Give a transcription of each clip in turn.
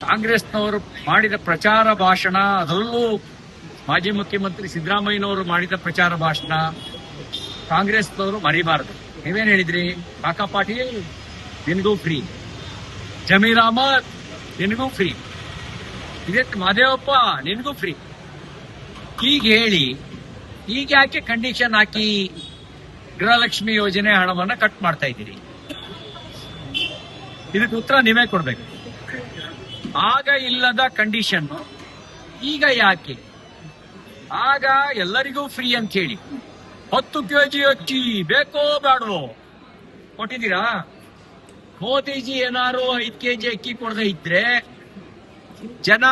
ಕಾಂಗ್ರೆಸ್ನವರು ಮಾಡಿದ ಪ್ರಚಾರ ಭಾಷಣ, ಅದರಲ್ಲೂ ಮಾಜಿ ಮುಖ್ಯಮಂತ್ರಿ ಸಿದ್ದರಾಮಯ್ಯನವರು ಮಾಡಿದ ಪ್ರಚಾರ ಭಾಷಣ ಕಾಂಗ್ರೆಸ್ನವರು ಮರಿಬಾರದು. ನೀವೇನ್ ಹೇಳಿದ್ರಿ? ಕಾಕಾ ಪಾಟೀಲ್ ನಿನಗೂ ಫ್ರೀ, ಜಮೀರ್ ಅಹಮದ್ ನಿನಗೂ ಫ್ರೀ, ಇದಕ್ಕೆ ಮಾದೇವಪ್ಪ ನಿನಗೂ ಫ್ರೀ. ಈಗ ಹೇಳಿ, ಈಗ ಯಾಕೆ ಕಂಡೀಷನ್ ಹಾಕಿ ಗೃಹಲಕ್ಷ್ಮಿ ಯೋಜನೆ ಹಣವನ್ನ ಕಟ್ ಮಾಡ್ತಾ ಇದ್ದೀರಿ? ಇದಕ್ಕೆ ಉತ್ತರ ನೀವೇ ಕೊಡ್ಬೇಕು. ಆಗ ಇಲ್ಲದ ಕಂಡೀಷನ್ ಈಗ ಯಾಕೆ? ಆಗ ಎಲ್ಲರಿಗೂ ಫ್ರೀ ಅಂತ ಹೇಳಿ 10 kg ಅಕ್ಕಿ ಬೇಕೋ ಬೇಡವೋ ಕೊಟ್ಟಿದ್ದೀರಾ? ಮೋದಿಜಿ ಏನಾರು 5 kg ಅಕ್ಕಿ ಕೊಡದೆ ಇದ್ರೆ ಜನ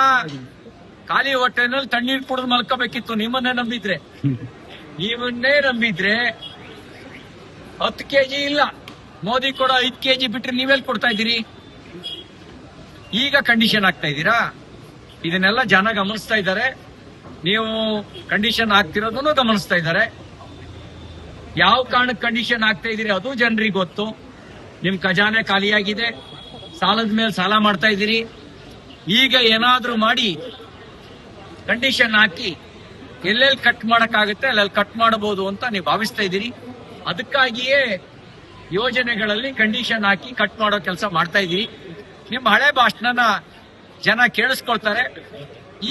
ಖಾಲಿ ಹೊಟ್ಟೆನಲ್ಲಿ ತಣ್ಣೀರು ಕುಡಿದು ಮಲ್ಕೋಬೇಕಿತ್ತು. ನಿಮ್ಮನ್ನೇ ನಂಬಿದ್ರೆ 10 kg ಇಲ್ಲ, ಮೋದಿ ಕೊಡೋ 5 kg ಬಿಟ್ರೆ ನೀವೆಲ್ಲಿ ಕೊಡ್ತಾ ಇದ್ದೀರಿ? ಈಗ ಕಂಡೀಷನ್ ಆಗ್ತಾ ಇದ್ದೀರಾ? ಇದನ್ನೆಲ್ಲ ಜನ ಗಮನಿಸ್ತಾ ಇದ್ದಾರೆ. ನೀವು ಕಂಡೀಷನ್ ಆಗ್ತಿರೋದನ್ನು ಗಮನಿಸ್ತಾ ಇದ್ದಾರೆ. ಯಾವ ಕಾರಣಕ್ಕೆ ಕಂಡೀಷನ್ ಆಗ್ತಾ ಇದ್ದೀರಿ ಅದು ಜನರಿಗೆ ಗೊತ್ತು. ನಿಮ್ ಖಜಾನೆ ಖಾಲಿಯಾಗಿದೆ, ಸಾಲದ ಮೇಲೆ ಸಾಲ ಮಾಡ್ತಾ ಇದ್ದೀರಿ. ಈಗ ಏನಾದ್ರೂ ಮಾಡಿ ಕಂಡೀಷನ್ ಹಾಕಿ ಎಲ್ಲೆಲ್ಲಿ ಕಟ್ ಮಾಡಕ್ಕಾಗುತ್ತೆ ಅಲ್ಲೆಲ್ಲಿ ಕಟ್ ಮಾಡಬಹುದು ಅಂತ ನೀವು ಭಾವಿಸ್ತಾ ಇದ್ದೀರಿ. ಅದಕ್ಕಾಗಿಯೇ ಯೋಜನೆಗಳಲ್ಲಿ ಕಂಡೀಷನ್ ಹಾಕಿ ಕಟ್ ಮಾಡೋ ಕೆಲಸ ಮಾಡ್ತಾ ಇದ್ದೀರಿ. ನಿಮ್ಮ ಹಳೆ ಭಾಷಣನ ಜನ ಕೇಳಿಸ್ಕೊಳ್ತಾರೆ.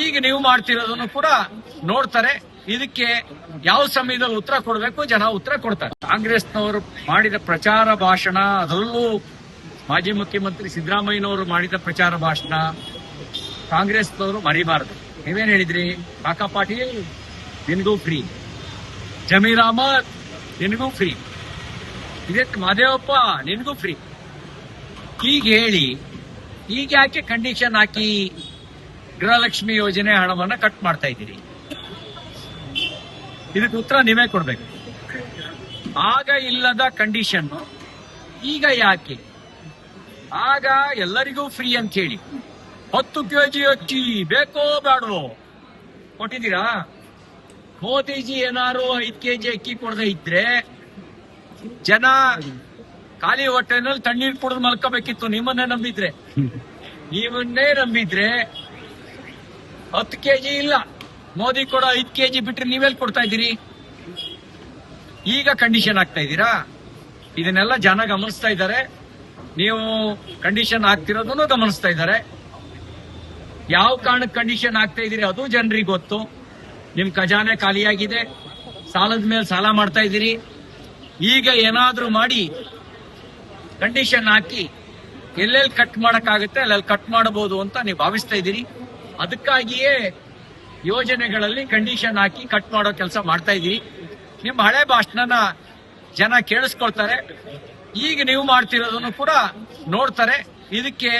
ಈಗ ನೀವು ಮಾಡ್ತಿರೋದನ್ನು ಕೂಡ ನೋಡ್ತಾರೆ. ಇದಕ್ಕೆ ಯಾವ ಸಮಯದಲ್ಲಿ ಉತ್ತರ ಕೊಡಬೇಕು ಜನ ಉತ್ತರ ಕೊಡ್ತಾರೆ. ಕಾಂಗ್ರೆಸ್ನವರು ಮಾಡಿದ ಪ್ರಚಾರ ಭಾಷಣ, ಅದರಲ್ಲೂ ಮಾಜಿ ಮುಖ್ಯಮಂತ್ರಿ ಸಿದ್ದರಾಮಯ್ಯನವರು ಮಾಡಿದ ಪ್ರಚಾರ ಭಾಷಣ ಕಾಂಗ್ರೆಸ್ನವರು ಮರಿಬಾರದು. ನೀವೇನ್ ಹೇಳಿದ್ರಿ? ಕಾಕಾ ಪಾಟೀಲ್ ನಿನಗೂ ಫ್ರೀ, ಜಮೀರ್ ಅಹಮದ್ ನಿನಗೂ ಫ್ರೀ, ಇದಕ್ಕೆ ಮಾದೇವಪ್ಪ ನಿನಗೂ ಫ್ರೀ. ಈಗ ಹೇಳಿ, ಈಗ ಯಾಕೆ ಕಂಡೀಷನ್ ಹಾಕಿ ಗೃಹಲಕ್ಷ್ಮಿ ಯೋಜನೆ ಹಣವನ್ನ ಕಟ್ ಮಾಡ್ತಾ ಇದ್ದೀರಿ? ಇದಕ್ಕೆ ಉತ್ತರ ನೀವೇ ಕೊಡ್ಬೇಕು. ಆಗ ಇಲ್ಲದ ಕಂಡೀಷನ್ ಈಗ ಯಾಕೆ? ಆಗ ಎಲ್ಲರಿಗೂ ಫ್ರೀ ಅಂತ ಹೇಳಿ 10 kg ಅಕ್ಕಿ ಬೇಕೋ ಬೇಡವೋ ಕೊಟ್ಟಿದ್ದೀರಾ? ಮೋದಿಜಿ ಏನಾರು 5 kg ಅಕ್ಕಿ ಕೊಡದೆ ಇದ್ರೆ ಜನ ಖಾಲಿ ಹೊಟ್ಟೆನಲ್ಲಿ ತಣ್ಣೀರು ಕುಡಿದು ಮಲ್ಕೋಬೇಕಿತ್ತು. ನಿಮ್ಮನ್ನೇ ನಂಬಿದ್ರೆ 10 kg ಇಲ್ಲ, ಮೋದಿ ಕೊಡೋ 5 kg ಬಿಟ್ರೆ ನೀವೆಲ್ಲಿ ಕೊಡ್ತಾ ಇದ್ದೀರಿ? ಈಗ ಕಂಡೀಷನ್ ಆಗ್ತಾ ಇದ್ದೀರಾ? ಇದನ್ನೆಲ್ಲ ಜನ ಗಮನಿಸ್ತಾ ಇದ್ದಾರೆ. ನೀವು ಕಂಡೀಷನ್ ಆಗ್ತಿರೋದನ್ನು ಗಮನಿಸ್ತಾ ಇದ್ದಾರೆ. ಯಾವ ಕಾರಣಕ್ಕೆ ಕಂಡೀಷನ್ ಆಗ್ತಾ ಇದ್ದೀರಿ ಅದು ಜನರಿಗೆ ಗೊತ್ತು. ನಿಮ್ ಖಜಾನೆ ಖಾಲಿಯಾಗಿದೆ, ಸಾಲದ ಮೇಲೆ ಸಾಲ ಮಾಡ್ತಾ ಇದ್ದೀರಿ. ಈಗ ಏನಾದ್ರೂ ಮಾಡಿ ಕಂಡೀಷನ್ ಹಾಕಿ ಎಲ್ಲೆಲ್ಲಿ ಕಟ್ ಮಾಡಕ್ಕಾಗುತ್ತೆ ಅಲ್ಲೆಲ್ಲಿ ಕಟ್ ಮಾಡಬಹುದು ಅಂತ ನೀವು ಭಾವಿಸ್ತಾ ಇದ್ದೀರಿ. ಅದಕ್ಕಾಗಿಯೇ ಯೋಜನೆಗಳಲ್ಲಿ ಕಂಡೀಷನ್ ಹಾಕಿ ಕಟ್ ಮಾಡೋ ಕೆಲಸ ಮಾಡ್ತಾ ಇದ್ದೀರಿ. ನಿಮ್ಮ ಹಳೆ ಭಾಷಣನ ಜನ ಕೇಳಿಸ್ಕೊಳ್ತಾರೆ. ಈಗ ನೀವು ಮಾಡ್ತಿರೋದನ್ನು ಕೂಡ ನೋಡ್ತಾರೆ. ಇದಕ್ಕೆ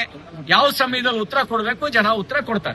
ಯಾವ ಸಮಯದಲ್ಲಿ ಉತ್ತರ ಕೊಡಬೇಕು ಜನ ಉತ್ತರ ಕೊಡ್ತಾರೆ.